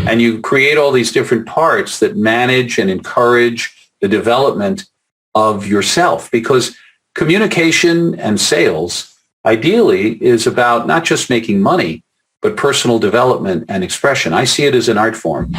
And you create all these different parts that manage and encourage the development of yourself, because communication and sales ideally is about not just making money, but personal development and expression. I see it as an art form.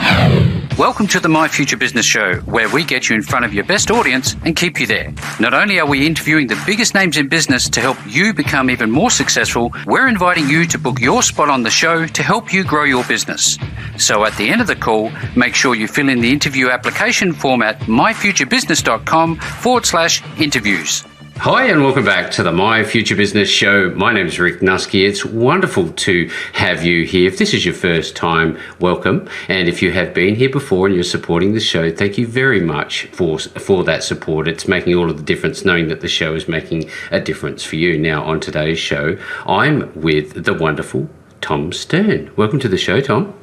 Welcome to the My Future Business Show, where we get you in front of your best audience and keep you there. Not only are we interviewing the biggest names in business to help you become even more successful, we're inviting you to book your spot on the show to help you grow your business. So at the end of the call, make sure you fill in the interview application form at myfuturebusiness.com/interviews. Hi and welcome back to the My Future Business Show. My name is Rick Nusky. It's wonderful to have you here. If this is your first time, welcome. And if you have been here before and you're supporting the show, thank you very much for that support. It's making all of the difference knowing that the show is making a difference for you. Now, on today's show, I'm with the wonderful Tom Stern. Welcome to the show, Tom.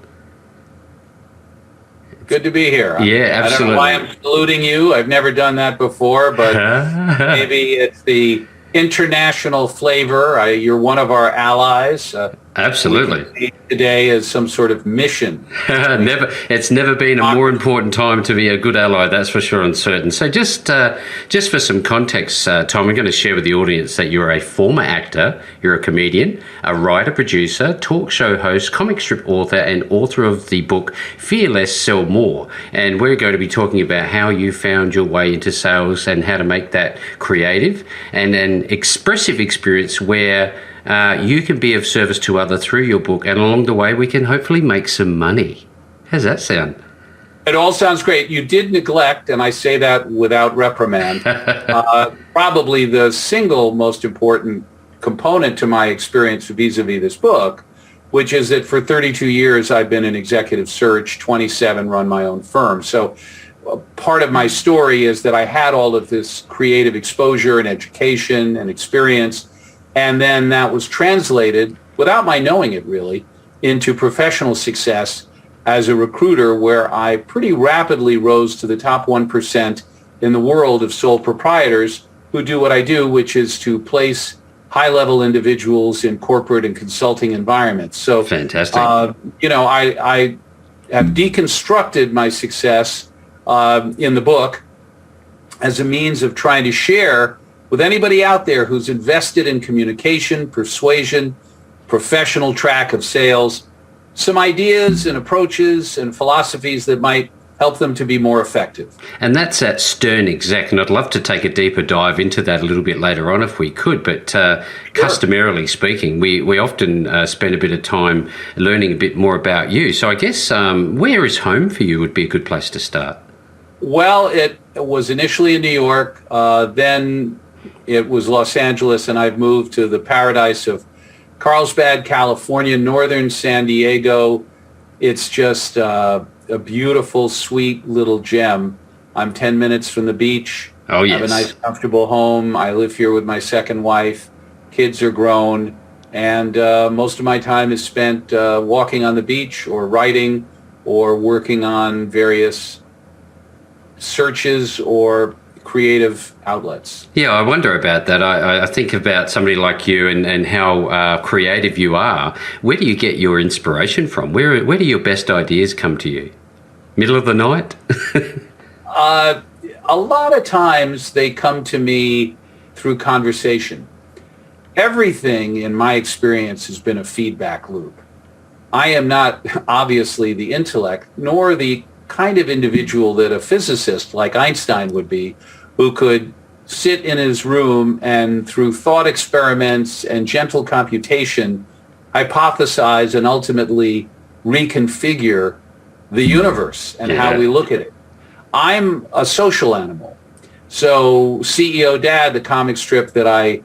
Good to be here. Yeah, absolutely. I don't know why I'm saluting you. I've never done that before, but maybe it's the international flavor. You're one of our allies. Absolutely. Today is some sort of mission. It's never been a more important time to be a good ally, that's for sure and certain. So just for some context, Tom, I'm going to share with the audience that you're a former actor, you're a comedian, a writer, producer, talk show host, comic strip author, and author of the book Fear Less, Sell More. And we're going to be talking about how you found your way into sales and how to make that creative and an expressive experience where you can be of service to others through your book, and along the way we can hopefully make some money. How's that sound? It all sounds great. You did neglect, and I say that without reprimand, probably the single most important component to my experience vis-a-vis this book, which is that for 32 years I've been in executive search, 27 run my own firm. So part of my story is that I had all of this creative exposure and education and experience, and then that was translated, without my knowing it really, into professional success as a recruiter, where I pretty rapidly rose to the top 1% in the world of sole proprietors who do what I do, which is to place high-level individuals in corporate and consulting environments. So, fantastic. I have deconstructed my success in the book as a means of trying to share with anybody out there who's invested in communication, persuasion, professional track of sales, some ideas and approaches and philosophies that might help them to be more effective. And that's at Stern Exec, and I'd love to take a deeper dive into that a little bit later on if we could, but customarily speaking, we often spend a bit of time learning a bit more about you. So I guess where is home for you would be a good place to start? Well, it was initially in New York, then it was Los Angeles, and I've moved to the paradise of Carlsbad, California, northern San Diego. It's just a beautiful, sweet little gem. I'm 10 minutes from the beach. Oh, yes. I have a nice, comfortable home. I live here with my second wife. Kids are grown. And most of my time is spent walking on the beach or writing or working on various searches or creative outlets. Yeah, I wonder about that. I think about somebody like you and how creative you are. Where do you get your inspiration from? Where do your best ideas come to you? Middle of the night? A lot of times they come to me through conversation. Everything in my experience has been a feedback loop. I am not obviously the intellect, nor the kind of individual that a physicist like Einstein would be, who could sit in his room and through thought experiments and gentle computation hypothesize and ultimately reconfigure the universe and how we look at it. I'm a social animal. So CEO Dad, the comic strip that I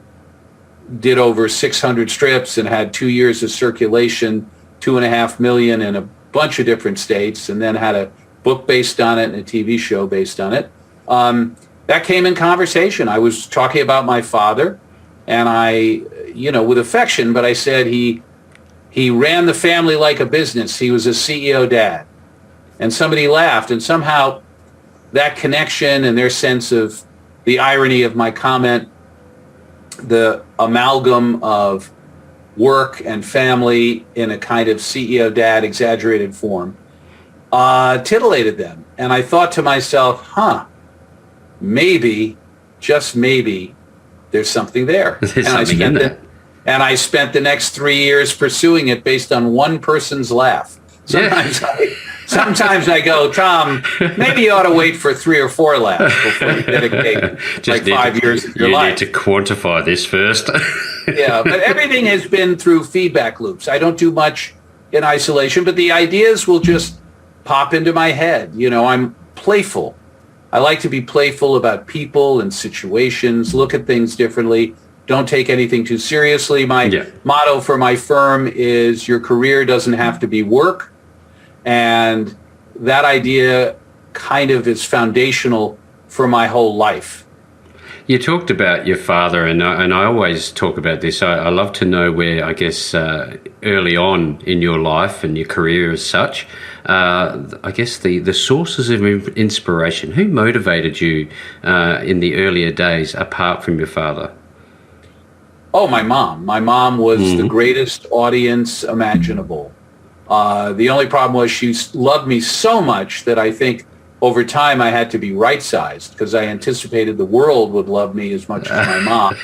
did over 600 strips and had 2 years of circulation, 2.5 million in a bunch of different states, and then had a book based on it and a TV show based on it. That came in conversation. I was talking about my father, and I, with affection, but I said he ran the family like a business. He was a CEO dad. And somebody laughed, and somehow that connection and their sense of the irony of my comment, the amalgam of work and family in a kind of CEO dad exaggerated form, titillated them. And I thought to myself, maybe, just maybe, there's something there. There's something in there. And I spent the next 3 years pursuing it based on one person's laugh. Sometimes I go, Tom, maybe you ought to wait for 3 or 4 laughs before you dedicate like 5 years of your life. You need to quantify this first. Yeah, but everything has been through feedback loops. I don't do much in isolation, but the ideas will just pop into my head. You know, I'm playful. I like to be playful about people and situations, look at things differently, don't take anything too seriously. My motto for my firm is your career doesn't have to be work. And that idea kind of is foundational for my whole life. You talked about your father, and I always talk about this. I love to know where, I guess, early on in your life and your career as such, I guess the sources of inspiration. Who motivated you in the earlier days apart from your father? Oh, my mom. My mom was the greatest audience imaginable. The only problem was she loved me so much that I think over time I had to be right-sized because I anticipated the world would love me as much as my mom.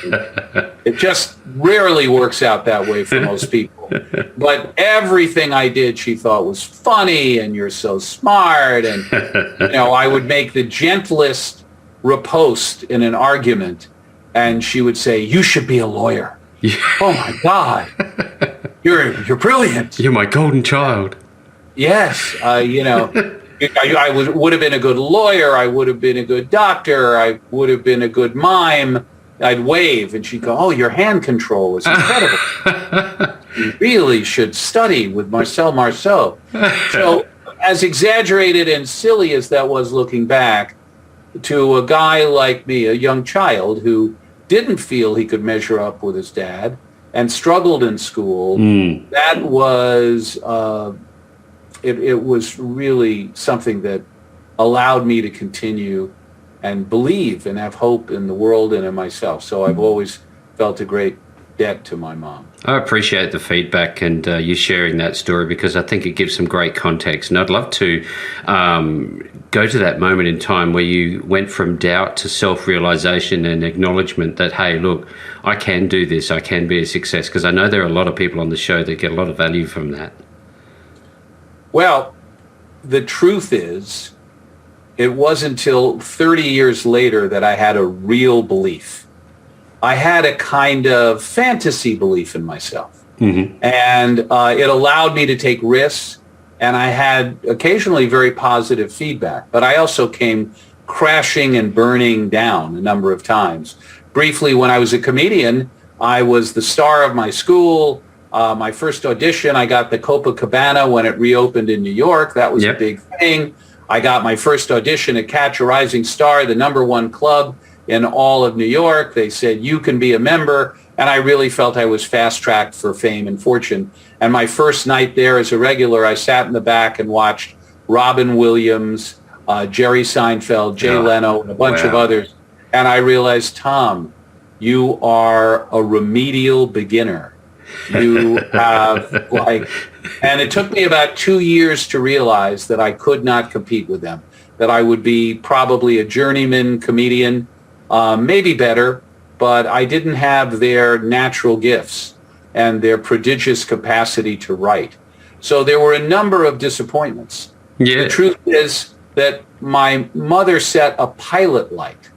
It just rarely works out that way for most people. But everything I did she thought was funny, and you're so smart. And, you know, I would make the gentlest riposte in an argument, and she would say, "You should be a lawyer." Oh, my God. You're brilliant. You're my golden child. Yes. You know, I would have been a good lawyer. I would have been a good doctor. I would have been a good mime. I'd wave, and she'd go, "Oh, your hand control is incredible. You really should study with Marcel Marceau." So as exaggerated and silly as that was looking back, to a guy like me, a young child who didn't feel he could measure up with his dad and struggled in school, that was, it was really something that allowed me to continue and believe and have hope in the world and in myself. So I've always felt a great debt to my mom. I appreciate the feedback and you sharing that story, because I think it gives some great context. And I'd love to go to that moment in time where you went from doubt to self-realization and acknowledgement that, hey, look, I can do this. I can be a success. Because I know there are a lot of people on the show that get a lot of value from that. Well, the truth is, it wasn't until 30 years later that I had a real belief. I had a kind of fantasy belief in myself. And it allowed me to take risks, and I had occasionally very positive feedback. But I also came crashing and burning down a number of times. Briefly, when I was a comedian, I was the star of my school. My first audition, I got the Copacabana when it reopened in New York. That was a big thing. I got my first audition at Catch a Rising Star, the #1 club in all of New York. They said, "You can be a member." And I really felt I was fast-tracked for fame and fortune. And my first night there as a regular, I sat in the back and watched Robin Williams, Jerry Seinfeld, Jay Leno, and a bunch of others. And I realized, Tom, you are a remedial beginner. You have and it took me about 2 years to realize that I could not compete with them, that I would be probably a journeyman comedian, maybe better, but I didn't have their natural gifts and their prodigious capacity to write. So there were a number of disappointments. The truth is that my mother set a pilot light,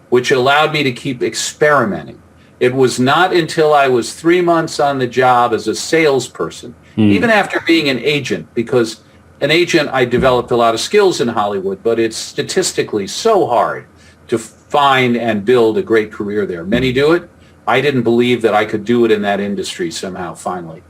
which allowed me to keep experimenting. It was not until I was 3 months on the job as a salesperson, even after being an agent, because an agent, I developed a lot of skills in Hollywood, but it's statistically so hard to find and build a great career there. Many do it. I didn't believe that I could do it in that industry somehow, finally.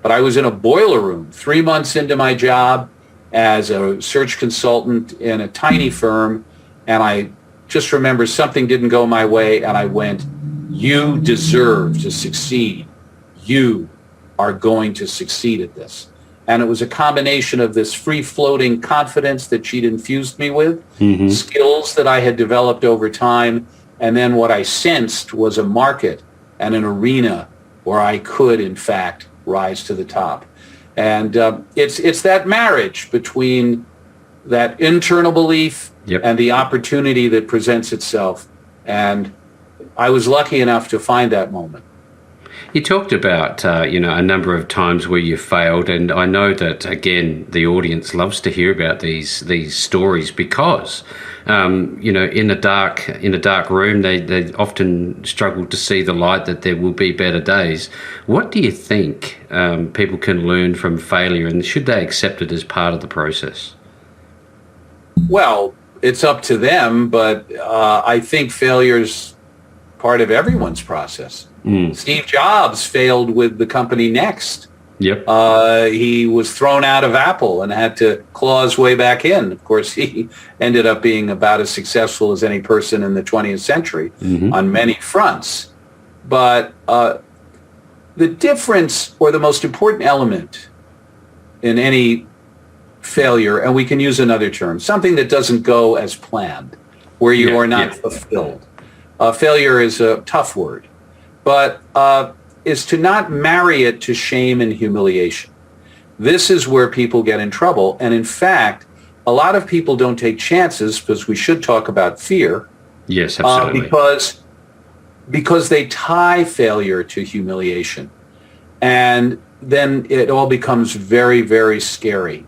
But I was in a boiler room 3 months into my job as a search consultant in a tiny firm, and I just remember something didn't go my way, and I went, "You deserve to succeed. You are going to succeed at this." And it was a combination of this free-floating confidence that she'd infused me with, skills that I had developed over time, and then what I sensed was a market and an arena where I could, in fact, rise to the top. And it's that marriage between that internal belief Yep. and the opportunity that presents itself. And I was lucky enough to find that moment. You talked about, a number of times where you failed, and I know that, again, the audience loves to hear about these stories because, in a dark room, they often struggle to see the light, that there will be better days. What do you think people can learn from failure, and should they accept it as part of the process? Well, it's up to them, but I think failure's part of everyone's process. Steve Jobs failed with the company Next. Yep. He was thrown out of Apple and had to claw his way back in. Of course, he ended up being about as successful as any person in the 20th century on many fronts. But the difference, or the most important element in any failure, and we can use another term, something that doesn't go as planned, where you are not fulfilled. Failure is a tough word, but is to not marry it to shame and humiliation. This is where people get in trouble. And in fact, a lot of people don't take chances, because we should talk about fear. Yes, absolutely. Because they tie failure to humiliation. And then it all becomes very, very scary.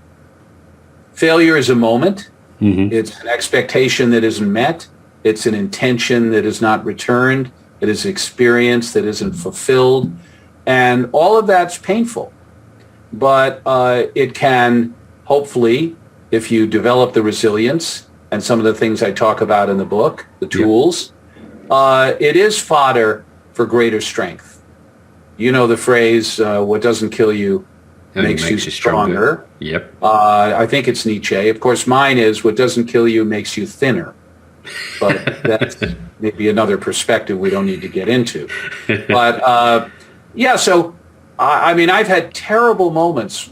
Failure is a moment. It's an expectation that isn't met. It's an intention that is not returned. It is experience that isn't fulfilled. And all of that's painful. But it can, hopefully, if you develop the resilience and some of the things I talk about in the book, the tools, it is fodder for greater strength. You know the phrase, what doesn't kill you makes you stronger. Yep. I think it's Nietzsche. Of course, mine is, what doesn't kill you makes you thinner. But that's maybe another perspective we don't need to get into. But so I mean, I've had terrible moments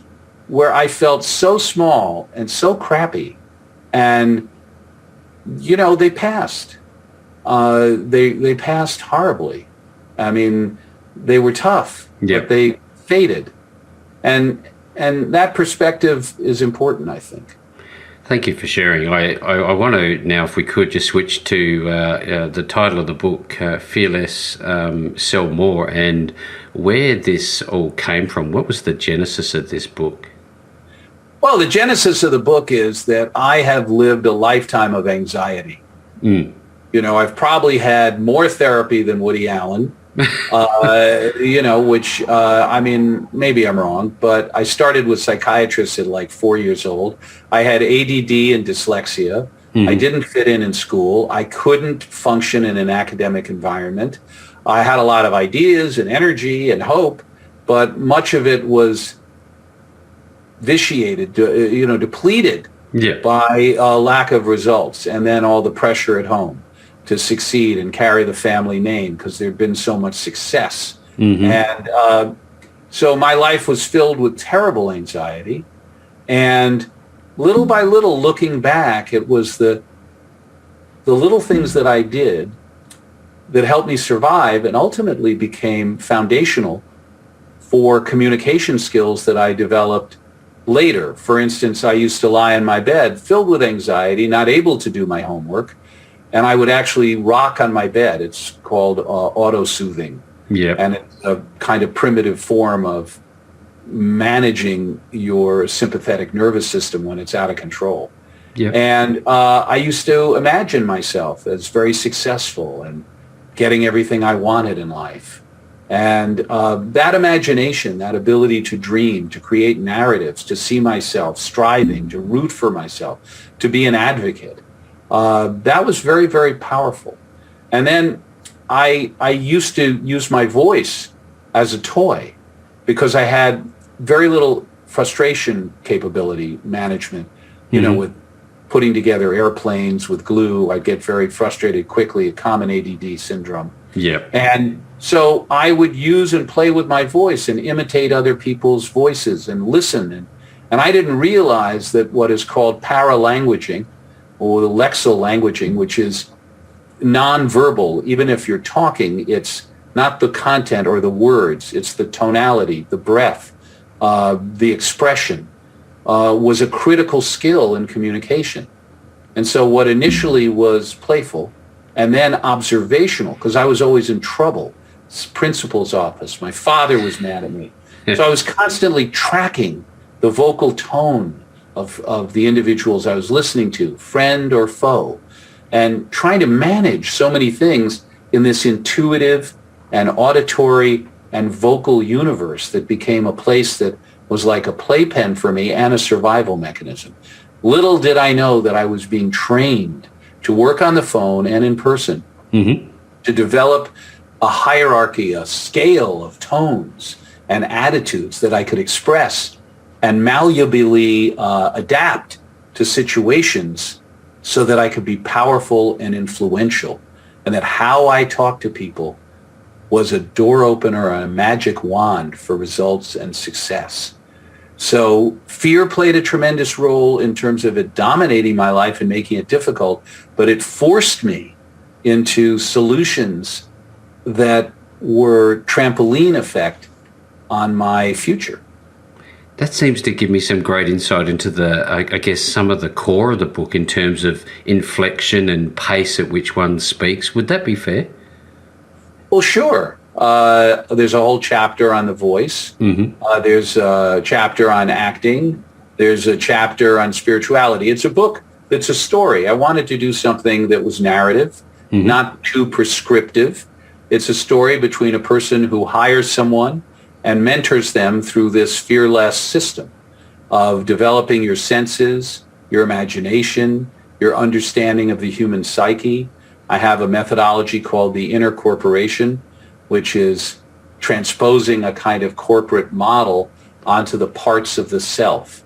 where I felt so small and so crappy, and they passed. They passed horribly. I mean, they were tough, but they faded, and that perspective is important, I think. Thank you for sharing. I want to now, if we could, just switch to the title of the book, Fear Less, Sell More, and where this all came from. What was the genesis of this book? Well, the genesis of the book is that I have lived a lifetime of anxiety. I've probably had more therapy than Woody Allen. Which, I mean, maybe I'm wrong, but I started with psychiatrists at like 4 years old. I had ADD and dyslexia. I didn't fit in school. I couldn't function in an academic environment. I had a lot of ideas and energy and hope, but much of it was vitiated, depleted by lack of results, and then all the pressure at home to succeed and carry the family name because there'd been so much success. And so my life was filled with terrible anxiety. And little by little, looking back, it was the little things that I did that helped me survive and ultimately became foundational for communication skills that I developed later. For instance, I used to lie in my bed filled with anxiety, not able to do my homework, and I would actually rock on my bed. It's called auto-soothing. And it's a kind of primitive form of managing your sympathetic nervous system when it's out of control. And I used to imagine myself as very successful and getting everything I wanted in life. And that imagination, that ability to dream, to create narratives, to see myself striving, to root for myself, to be an advocate, that was very, very powerful. And then I used to use my voice as a toy because I had very little frustration capability management, with putting together airplanes with glue. I'd get very frustrated quickly, a common ADD syndrome. And so I would use and play with my voice and imitate other people's voices and listen. And I didn't realize that what is called paralanguaging, or the lexolanguaging, which is nonverbal. Even if you're talking, it's not the content or the words, it's the tonality, the breath, the expression. was a critical skill in communication. And so what initially was playful and then observational, because I was always in trouble, principal's office, my father was mad at me. So I was constantly tracking the vocal tone of the individuals I was listening to, friend or foe, and trying to manage so many things in this intuitive and auditory and vocal universe that became a place that was like a playpen for me and a survival mechanism. Little did I know that I was being trained to work on the phone and in person, to develop a hierarchy, a scale of tones and attitudes that I could express and malleably adapt to situations so that I could be powerful and influential, and that how I talk to people was a door opener and a magic wand for results and success. So fear played a tremendous role in terms of it dominating my life and making it difficult, but it forced me into solutions that were trampoline effect on my future. That seems to give me some great insight into I guess, some of the core of the book in terms of inflection and pace at which one speaks. Would that be fair? Well, sure. There's a whole chapter on the voice. There's a chapter on acting. There's a chapter on spirituality. It's a book that's a story. I wanted to do something that was narrative, not too prescriptive. It's a story between a person who hires someone and mentors them through this fearless system of developing your senses, your imagination, your understanding of the human psyche. I have a methodology called the Inner Corporation, which is transposing a kind of corporate model onto the parts of the self.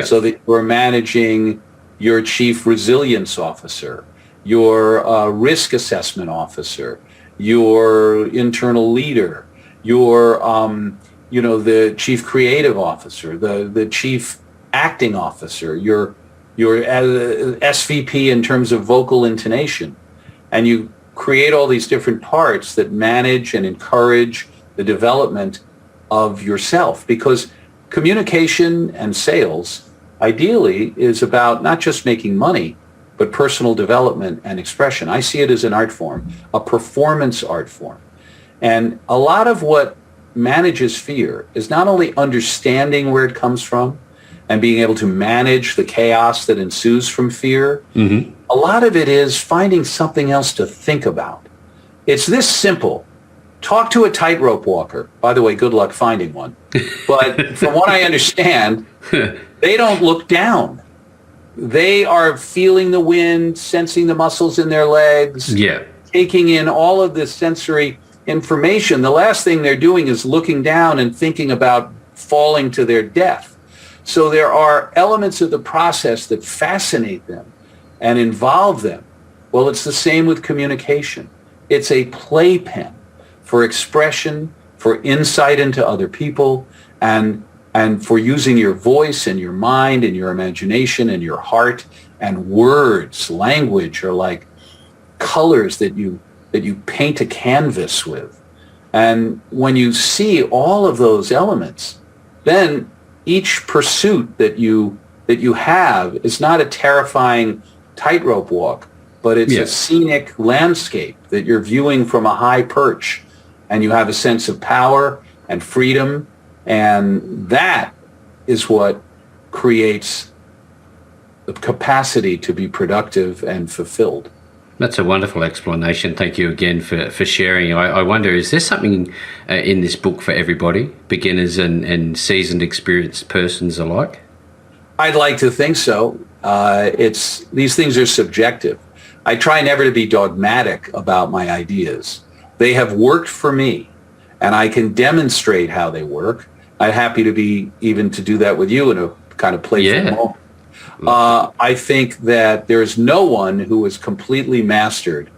So that we're managing your chief resilience officer, your risk assessment officer, your internal leader, your the chief creative officer, the chief acting officer, your SVP in terms of vocal intonation. And you create all these different parts that manage and encourage the development of yourself, because communication and sales ideally is about not just making money, but personal development and expression. I see it as an art form, a performance art form. And a lot of what manages fear is not only understanding where it comes from and being able to manage the chaos that ensues from fear. A lot of it is finding something else to think about. It's this simple. Talk to a tightrope walker. By the way, good luck finding one. But from what I understand, they don't look down. They are feeling the wind, sensing the muscles in their legs, taking in all of this sensory information. The last thing they're doing is looking down and thinking about falling to their death. So there are elements of the process that fascinate them and involve them. Well, it's the same with communication. It's a playpen for expression, for insight into other people, and for using your voice and your mind and your imagination and your heart. And words, language are like colors that you paint a canvas with. And when you see all of those elements, then each pursuit that you have is not a terrifying tightrope walk, but it's a scenic landscape that you're viewing from a high perch, and you have a sense of power and freedom, and that is what creates the capacity to be productive and fulfilled. That's a wonderful explanation. Thank you again for sharing. I wonder, is there something in this book for everybody, beginners and seasoned, experienced persons alike? I'd like to think so. These things are subjective. I try never to be dogmatic about my ideas. They have worked for me, and I can demonstrate how they work. I'm happy to do that with you in a kind of playful moment. I think that there is no one who has completely mastered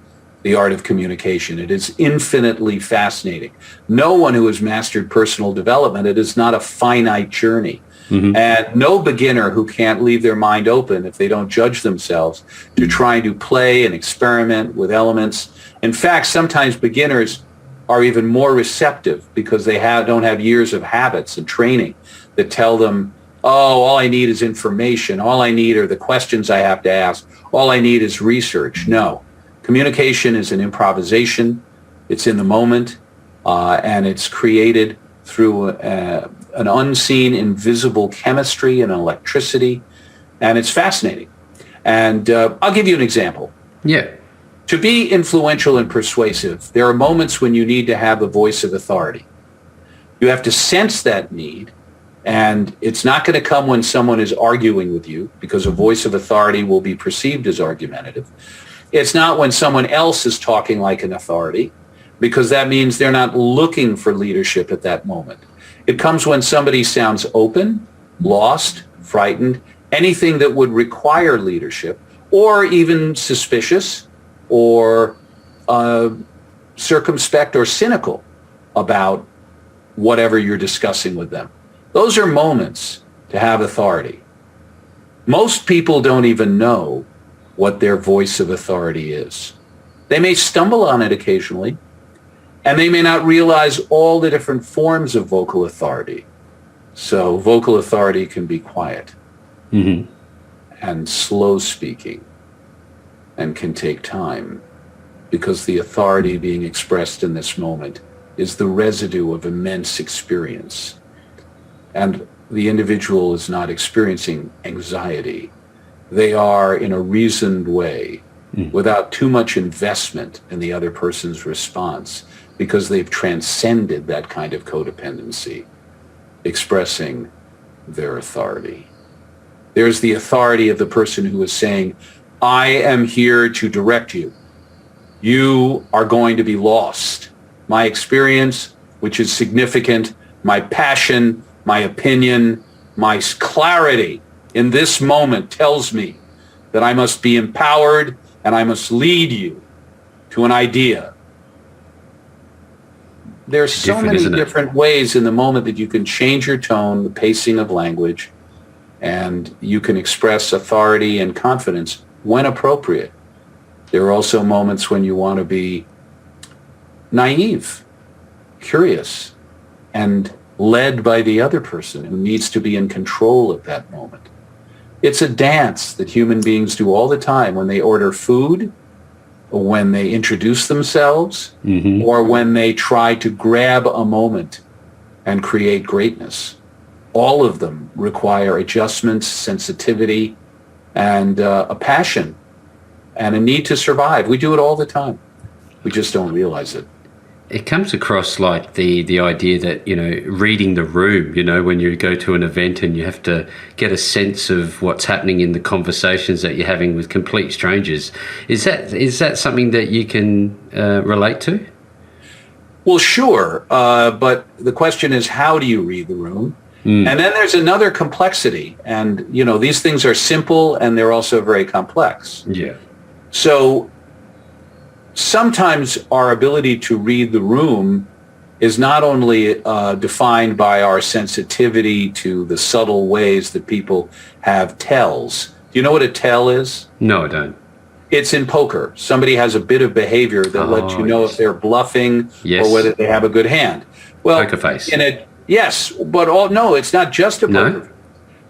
the art of communication. It is infinitely fascinating. No one who has mastered personal development. It is not a finite journey. And no beginner who can't leave their mind open, if they don't judge themselves, to trying to play and experiment with elements. In fact, sometimes beginners are even more receptive because they don't have years of habits and training that tell them oh, all I need is information. All I need are the questions I have to ask. All I need is research. No. Communication is an improvisation. It's in the moment, and it's created through an unseen, invisible chemistry and electricity, and it's fascinating. And I'll give you an example. Yeah. To be influential and persuasive, there are moments when you need to have a voice of authority. You have to sense that need, and it's not going to come when someone is arguing with you, because a voice of authority will be perceived as argumentative. It's not when someone else is talking like an authority, because that means they're not looking for leadership at that moment. It comes when somebody sounds open, lost, frightened, anything that would require leadership, or even suspicious or circumspect or cynical about whatever you're discussing with them. Those are moments to have authority. Most people don't even know what their voice of authority is. They may stumble on it occasionally, and they may not realize all the different forms of vocal authority. So vocal authority can be quiet and slow speaking, and can take time, because the authority being expressed in this moment is the residue of immense experience. And the individual is not experiencing anxiety. They are, in a reasoned way, without too much investment in the other person's response, because they've transcended that kind of codependency, expressing their authority. There's the authority of the person who is saying, I am here to direct you. You are going to be lost. My experience, which is significant, my passion, my opinion, my clarity in this moment tells me that I must be empowered and I must lead you to an idea. There's so many different ways in the moment that you can change your tone, the pacing of language, and you can express authority and confidence when appropriate. There are also moments when you want to be naive, curious, and led by the other person who needs to be in control at that moment. It's a dance that human beings do all the time when they order food, or when they introduce themselves, or when they try to grab a moment and create greatness. All of them require adjustments, sensitivity, and a passion and a need to survive. We do it all the time. We just don't realize it. It comes across like the idea that, reading the room, when you go to an event and you have to get a sense of what's happening in the conversations that you're having with complete strangers. Is that something that you can relate to? Well, sure. But the question is, how do you read the room? And then there's another complexity. And, these things are simple and they're also very complex. Yeah. So sometimes our ability to read the room is not only defined by our sensitivity to the subtle ways that people have tells. Do you know what a tell is? No, I don't. It's in poker. Somebody has a bit of behavior that lets you know if they're bluffing or whether they have a good hand. Well, poker face. Yes, but no, it's not just a poker face.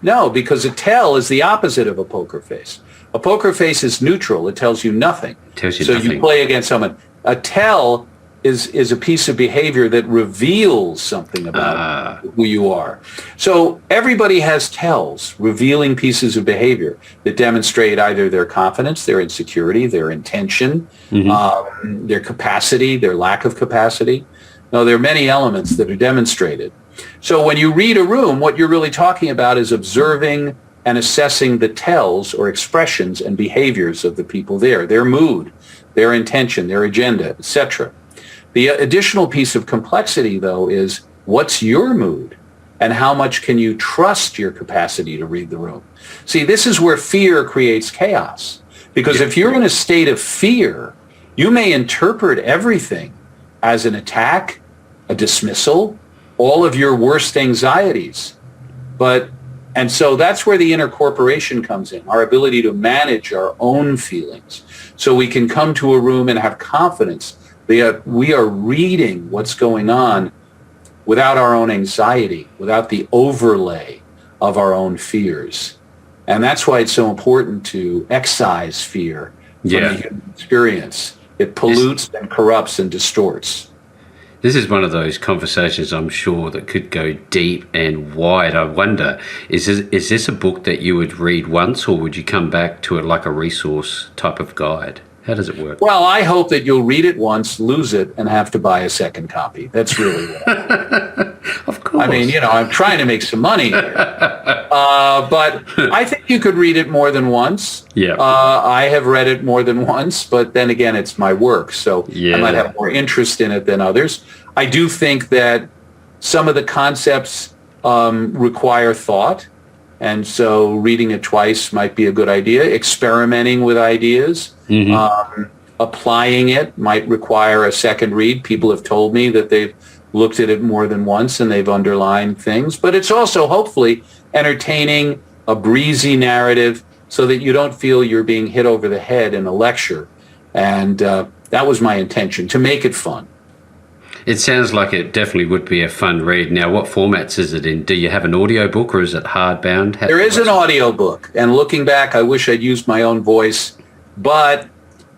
No, because a tell is the opposite of a poker face. A poker face is neutral. It tells you nothing. So you play against someone. A tell is a piece of behavior that reveals something about who you are. So everybody has tells, revealing pieces of behavior that demonstrate either their confidence, their insecurity, their intention, their capacity, their lack of capacity. No, there are many elements that are demonstrated. So when you read a room, what you're really talking about is observing and assessing the tells or expressions and behaviors of the people there, their mood, their intention, their agenda, etc. The additional piece of complexity, though, is what's your mood and how much can you trust your capacity to read the room? See, this is where fear creates chaos, because if you're in a state of fear, you may interpret everything as an attack, a dismissal, all of your worst anxieties. And so that's where the inner corporation comes in, our ability to manage our own feelings. So we can come to a room and have confidence that we are reading what's going on without our own anxiety, without the overlay of our own fears. And that's why it's so important to excise fear from the human experience. It pollutes and corrupts and distorts. This is one of those conversations, I'm sure, that could go deep and wide. I wonder, is this a book that you would read once, or would you come back to it like a resource type of guide? How does it work? Well, I hope that you'll read it once, lose it, and have to buy a second copy. That's really what Of course. I mean, I'm trying to make some money here. But I think you could read it more than once. Yeah. I have read it more than once, but then again, it's my work, so I might have more interest in it than others. I do think that some of the concepts require thought, and so reading it twice might be a good idea. Experimenting with ideas, applying it might require a second read. People have told me that they've looked at it more than once and they've underlined things. But it's also hopefully entertaining, a breezy narrative, so that you don't feel you're being hit over the head in a lecture. And that was my intention, to make it fun. It sounds like it definitely would be a fun read. Now, what formats is it in? Do you have an audio book, or is it hardbound? There is an audio book. And looking back, I wish I'd used my own voice, but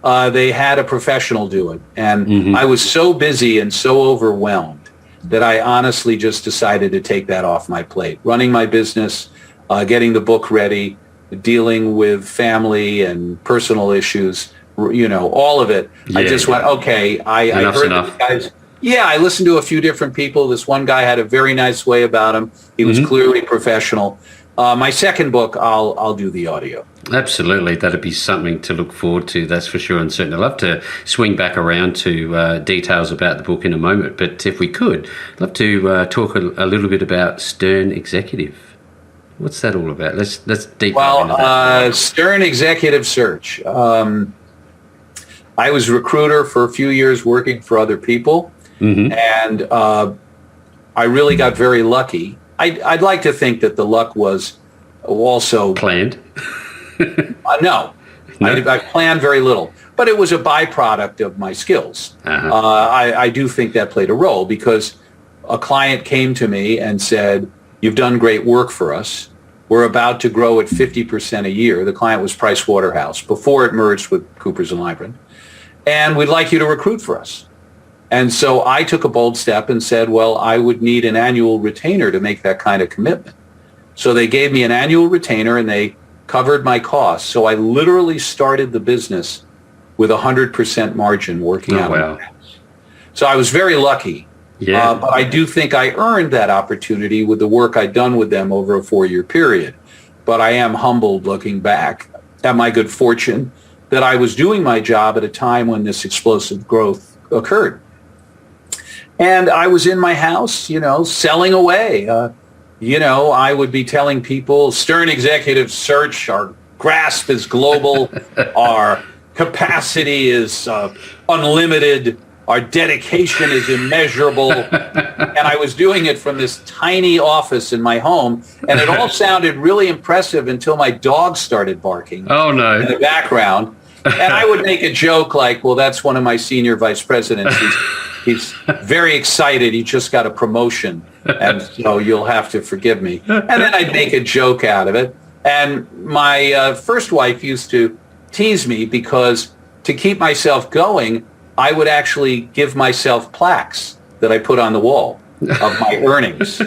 they had a professional do it. And I was so busy and so overwhelmed that I honestly just decided to take that off my plate. Running my business, getting the book ready, dealing with family and personal issues, all of it. I just went, okay, I heard the guys. Yeah, I listened to a few different people. This one guy had a very nice way about him. He was clearly professional. My second book, I'll do the audio. Absolutely. That'd be something to look forward to, that's for sure. And certainly I'd love to swing back around to details about the book in a moment. But if we could, I'd love to talk a little bit about Stern Executive. What's that all about? Let's deep dive into that. Stern Executive Search. I was a recruiter for a few years working for other people. And I really got very lucky. I'd like to think that the luck was also planned. No. I planned very little, but it was a byproduct of my skills. I do think that played a role, because a client came to me and said, "You've done great work for us. We're about to grow at 50% a year." The client was Price Waterhouse before it merged with Coopers & Lybrand. "And we'd like you to recruit for us." And so I took a bold step and said, well, I would need an annual retainer to make that kind of commitment. So they gave me an annual retainer and they covered my costs. So I literally started the business with 100% margin working out. Wow. So I was very lucky. Yeah. But I do think I earned that opportunity with the work I'd done with them over a 4-year period. But I am humbled looking back at my good fortune that I was doing my job at a time when this explosive growth occurred. And I was in my house, selling away. I would be telling people, Stern Executive Search, our grasp is global, our capacity is unlimited, our dedication is immeasurable. And I was doing it from this tiny office in my home. And it all sounded really impressive until my dog started barking in the background. And I would make a joke like, well, that's one of my senior vice presidents. He's very excited. He just got a promotion. And so you'll have to forgive me. And then I'd make a joke out of it. And my first wife used to tease me because to keep myself going, I would actually give myself plaques that I put on the wall of my earnings.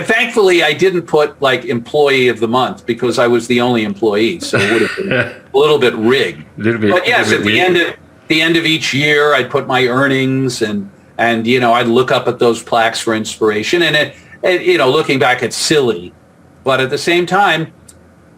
Thankfully, I didn't put like employee of the month because I was the only employee. So it would have been a little bit rigged. But yes, at the end of each year, I'd put my earnings and I'd look up at those plaques for inspiration. And looking back, it's silly. But at the same time,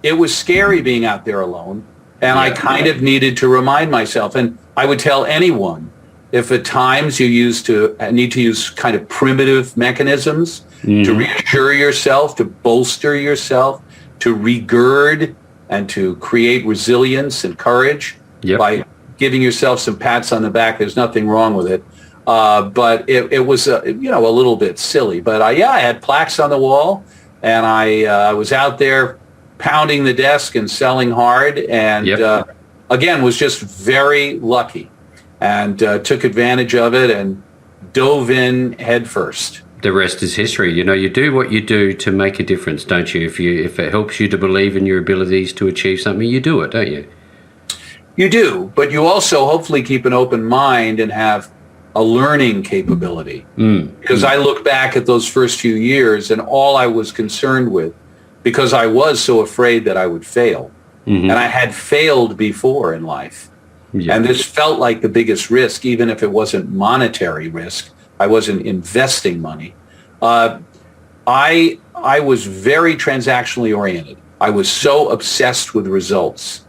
it was scary being out there alone. And I kind of needed to remind myself. And I would tell anyone, if at times you need to use kind of primitive mechanisms to reassure yourself, to bolster yourself, to regird and to create resilience and courage by giving yourself some pats on the back. There's nothing wrong with it. But it was, a little bit silly. But I had plaques on the wall, and I was out there pounding the desk and selling hard. And again, was just very lucky and took advantage of it and dove in head first. the rest is history. You know, you do what you do to make a difference, don't you? If it helps you to believe in your abilities to achieve something, you do it, don't you? You do, but you also hopefully keep an open mind and have a learning capability. Because I look back at those first few years and all I was concerned with, because I was so afraid that I would fail. And I had failed before in life. And this felt like the biggest risk, even if it wasn't monetary risk. I wasn't investing money. I was very transactionally oriented. I was so obsessed with results.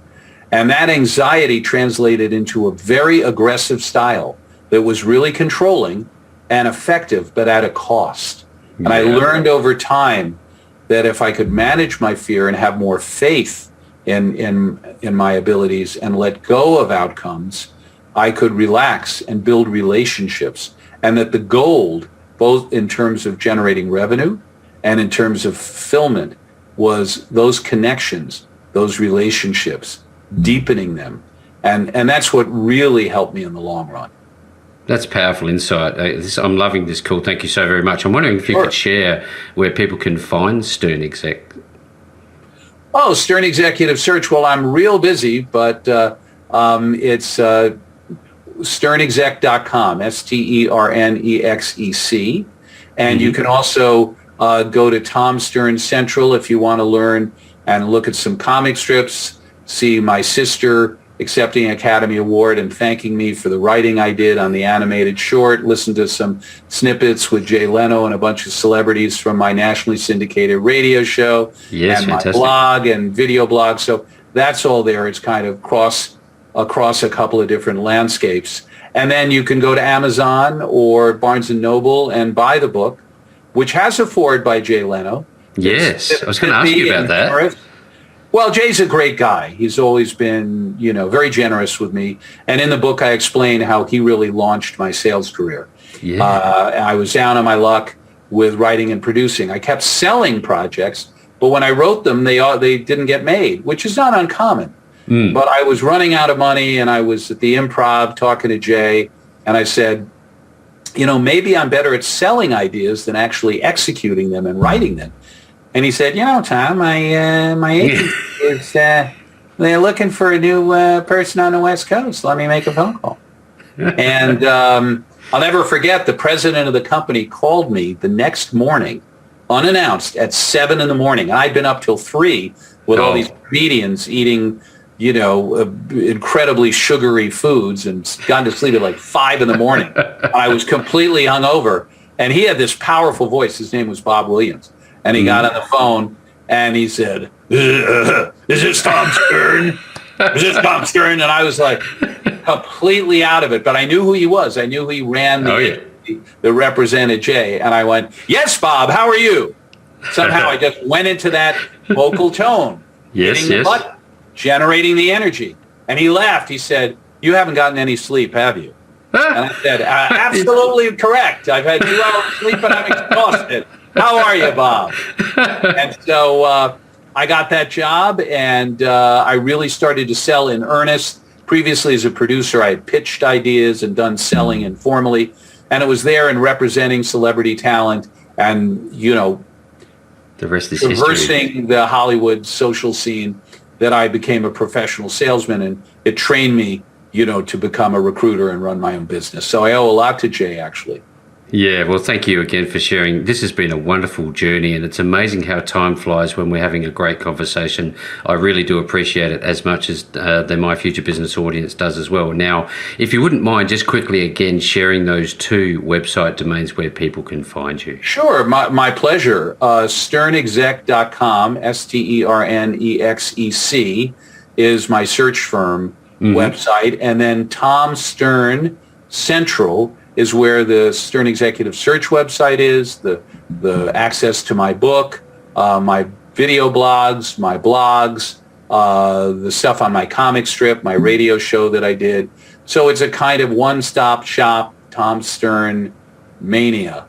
And that anxiety translated into a very aggressive style that was really controlling and effective, but at a cost. And I learned over time that if I could manage my fear and have more faith in my abilities and let go of outcomes, I could relax and build relationships. And that the gold, both in terms of generating revenue and in terms of fulfillment, was those connections, those relationships, deepening them. And that's what really helped me in the long run. That's powerful insight. I'm loving this call. Thank you so very much. I'm wondering if you could share where people can find Stern Exec. Oh, Stern Executive Search. Well, I'm real busy, but it's sternexec.com, STERNEXEC. And you can also go to Tom Stern Central if you want to learn and look at some comic strips, see my sister accepting an Academy Award and thanking me for the writing I did on the animated short, listen to some snippets with Jay Leno and a bunch of celebrities from my nationally syndicated radio show, and fantastic. my blog and video blog. So that's all there. It's kind of across a couple of different landscapes. And then you can go to Amazon or Barnes & Noble and buy the book, which has a foreword by Jay Leno. Yes, I was going to ask you about that. Well, Jay's a great guy. He's always been, very generous with me. And in the book, I explain how he really launched my sales career. Yeah. I was down on my luck with writing and producing. I kept selling projects, but when I wrote them, they didn't get made, which is not uncommon. But I was running out of money, and I was at the Improv talking to Jay, and I said, maybe I'm better at selling ideas than actually executing them and writing them. And he said, Tom, my agent is, they're looking for a new person on the West Coast. Let me make a phone call. And I'll never forget, the president of the company called me the next morning, unannounced, at 7 a.m. And I'd been up till 3 with all these comedians eating, incredibly sugary foods and gone to sleep at like 5 a.m. I was completely hungover. And he had this powerful voice. His name was Bob Williams. And he got on the phone and he said, is this Tom Stern? Is this Tom Stern? And I was like completely out of it. But I knew who he was. I knew he ran the represented Jay. And I went, yes, Bob, how are you? Somehow I just went into that vocal tone. Yes. The button, generating the energy. And he laughed. He said, you haven't gotten any sleep, have you? And I said, absolutely correct. I've had 2 hours sleep and I'm exhausted. How are you, Bob? And so I got that job, and I really started to sell in earnest. Previously, as a producer, I had pitched ideas and done selling informally, and it was there in representing celebrity talent and, the rest is traversing history. the Hollywood social scene that I became a professional salesman, and it trained me, to become a recruiter and run my own business. So I owe a lot to Jay, actually. Yeah, well, thank you again for sharing. This has been a wonderful journey, and it's amazing how time flies when we're having a great conversation. I really do appreciate it as much as the My Future Business audience does as well. Now, if you wouldn't mind just quickly again sharing those 2 website domains where people can find you. Sure, my pleasure. Sternexec.com, STERNEXEC, is my search firm website. And then Tom Stern Central is where the Stern Executive Search website is, the access to my book, my video blogs, my blogs, the stuff on my comic strip, my radio show that I did. So it's a kind of one-stop shop, Tom Stern mania.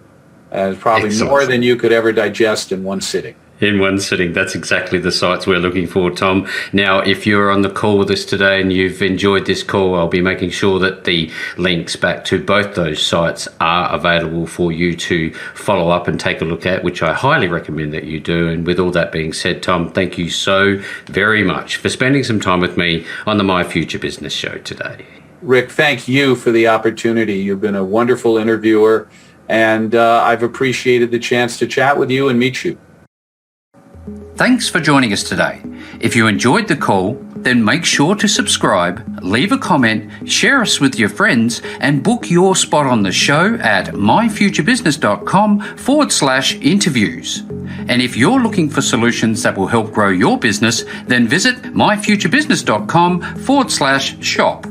Probably Excellent. More than you could ever digest in one sitting. In one sitting. That's exactly the sites we're looking for, Tom. Now, if you're on the call with us today and you've enjoyed this call, I'll be making sure that the links back to both those sites are available for you to follow up and take a look at, which I highly recommend that you do. And with all that being said, Tom, thank you so very much for spending some time with me on the My Future Business show today. Rick, thank you for the opportunity. You've been a wonderful interviewer, and I've appreciated the chance to chat with you and meet you. Thanks for joining us today. If you enjoyed the call, then make sure to subscribe, leave a comment, share us with your friends, and book your spot on the show at myfuturebusiness.com/interviews. And if you're looking for solutions that will help grow your business, then visit myfuturebusiness.com/shop.